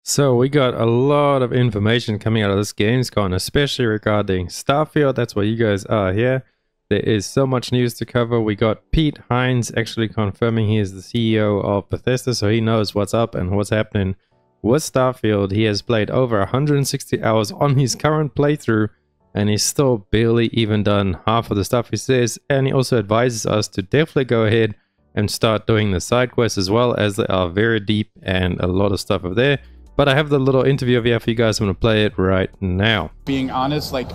So we got a lot of information coming out of this Gamescom, especially regarding Starfield. That's why you guys are here. There is so much news to cover. We got Pete Hines actually confirming he is the CEO of Bethesda, so he knows what's up and what's happening with Starfield. He has played over 160 hours on his current playthrough, and he's still barely even done half of the stuff he says. And he also advises us to definitely go ahead and start doing the side quests as well, as they are very deep and a lot of stuff over there. But I have the little interview over here for you guys. I'm going to play it right now. Being honest, like,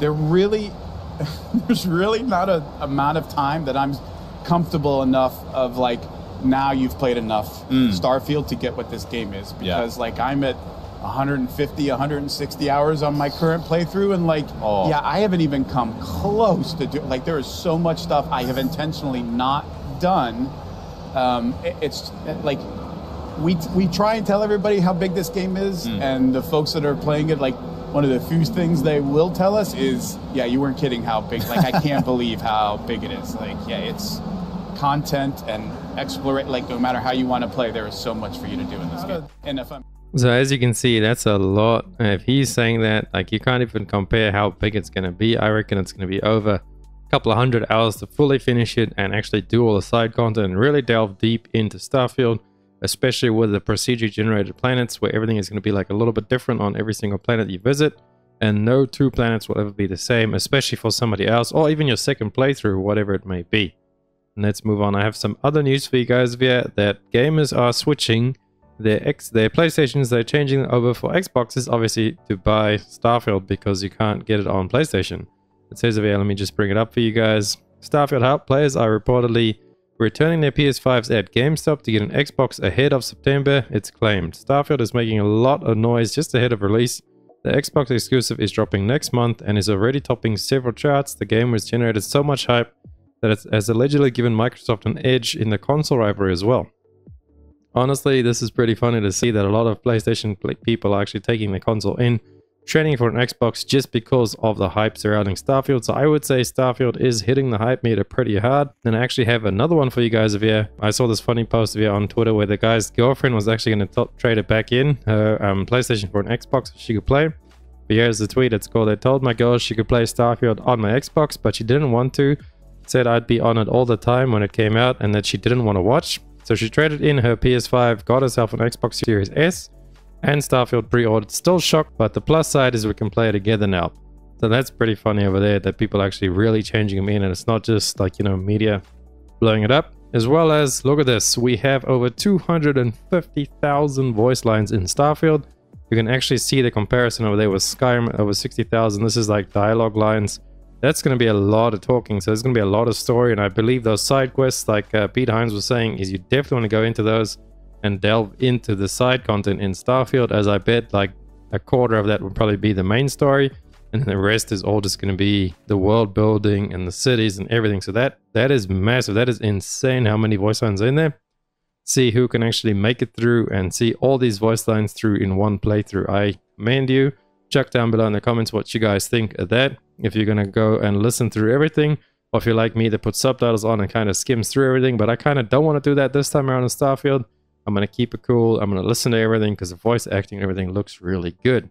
there's really not an amount of time that I'm comfortable enough of, like, now you've played enough Starfield to get what this game is. Because, like, I'm at 150, 160 hours on my current playthrough. And, like, yeah, I haven't even come close to do, like, there is so much stuff I have intentionally not done. It's, like, we try and tell everybody how big this game is, and the folks that are playing it, like, one of the few things they will tell us is, yeah, you weren't kidding how big, like, I can't believe how big it is. Like, yeah, it's content and explore, like, no matter how you want to play, there is so much for you to do in this game. And if I'm... So as you can see, that's a lot. If he's saying that, like, you can't even compare how big it's going to be. I reckon it's going to be over a couple of 100 hours to fully finish it and actually do all the side content and really delve deep into Starfield. Especially with the procedurally generated planets, where everything is going to be like a little bit different on every single planet you visit, and no two planets will ever be the same, especially for somebody else or even your second playthrough, whatever it may be. And let's move on. I have some other news for you guys here, that gamers are switching their PlayStations. They're changing over for Xboxes, obviously, to buy Starfield because you can't get it on PlayStation. It says over here, let me just bring it up for you guys. Starfield Help players are reportedly returning their PS5s at GameStop to get an Xbox ahead of September, it's claimed. Starfield is making a lot of noise just ahead of release. The Xbox exclusive is dropping next month and is already topping several charts. The game has generated so much hype that it has allegedly given Microsoft an edge in the console rivalry as well. Honestly, this is pretty funny to see that a lot of PlayStation people are actually taking the console in, training for an Xbox just because of the hype surrounding Starfield. So I would say Starfield is hitting the hype meter pretty hard. And I actually have another one for you guys over here. I saw this funny post over here on Twitter where the guy's girlfriend was actually going to trade it back in, her PlayStation for an Xbox so she could play. But here's the tweet. It's called, "I told my girl she could play Starfield on my Xbox, but she didn't want to. Said I'd be on it all the time when it came out and that she didn't want to watch. So she traded in her PS5, got herself an Xbox Series S, and Starfield pre-ordered. Still shocked, but the plus side is we can play together now." So that's pretty funny over there, that people are actually really changing them in, and it's not just like, you know, media blowing it up. As well as, look at this, we have over 250,000 voice lines in Starfield. You can actually see the comparison over there with Skyrim, over 60,000. This is like dialogue lines. That's going to be a lot of talking, so there's going to be a lot of story, and I believe those side quests, like Pete Hines was saying, is you definitely want to go into those and delve into the side content in Starfield, as I bet like a quarter of that would probably be the main story, and the rest is all just going to be the world building and the cities and everything. So that is massive. That is insane how many voice lines are in there. See who can actually make it through and see all these voice lines through in one playthrough. I commend you. Chuck down below in the comments what you guys think of that, if you're going to go and listen through everything, or if you're like me that put subtitles on and kind of skims through everything. But I kind of don't want to do that this time around in Starfield. I'm going to keep it cool. I'm going to listen to everything because the voice acting and everything looks really good.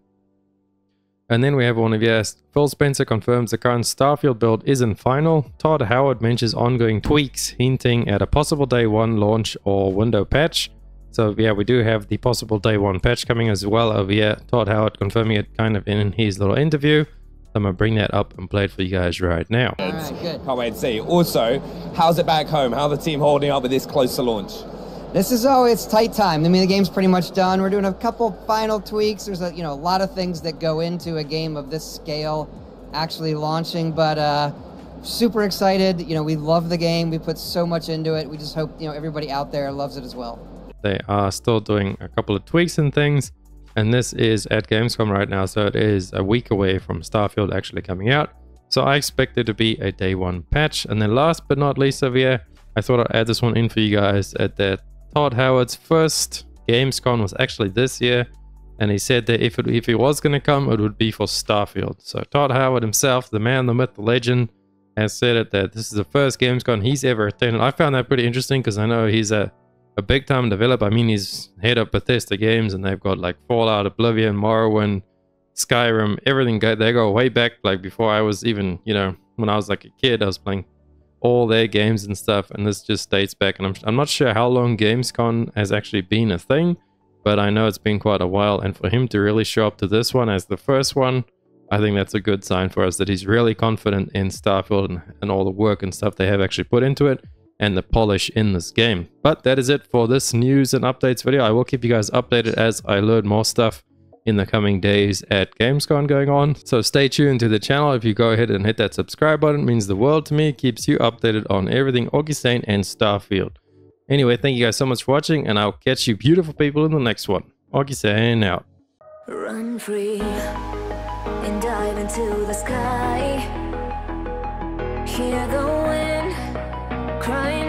And then we have one of yes, Phil Spencer confirms the current Starfield build isn't final. Todd Howard mentions ongoing tweaks, hinting at a possible day one launch or window patch. So yeah, we do have the possible day one patch coming as well over here. Todd Howard confirming it kind of in his little interview. I'm going to bring that up and play it for you guys right now. All right, good. Can't wait to see. Also, how's it back home? How are the team holding up with this close to launch? This is, it's tight time. I mean, the game's pretty much done. We're doing a couple final tweaks. There's a lot of things that go into a game of this scale actually launching, but super excited. We love the game. We put so much into it. We just hope, everybody out there loves it as well. They are still doing a couple of tweaks and things, and this is at Gamescom right now, so it is a week away from Starfield actually coming out. So I expect it to be a day one patch. And then last but not least over here, I thought I'd add this one in for you guys, at that Todd Howard's first Gamescom was actually this year, and he said that if he was going to come, it would be for Starfield. So Todd Howard himself, the man, the myth, the legend, has said it, that this is the first Gamescom he's ever attended. I found that pretty interesting because I know he's a a big time developer. I mean, he's head of Bethesda Games, and they've got like Fallout, Oblivion, Morrowind, Skyrim, everything. They go way back, like before I was even, you know, when I was like a kid, I was playing all their games and stuff, and this just dates back. And I'm not sure how long Gamescom has actually been a thing, but I know it's been quite a while. And for him to really show up to this one as the first one, I think that's a good sign for us that he's really confident in Starfield and all the work and stuff they have actually put into it and the polish in this game. But that is it for this news and updates video. I will keep you guys updated as I learn more stuff in the coming days at Gamescom going on. So stay tuned to the channel. If you go ahead and hit that subscribe button, it means the world to me. It keeps you updated on everything Augustine and Starfield. Anyway, thank you guys so much for watching, and I'll catch you beautiful people in the next one. Augustine out. Run free and dive into the sky. Hear the wind crying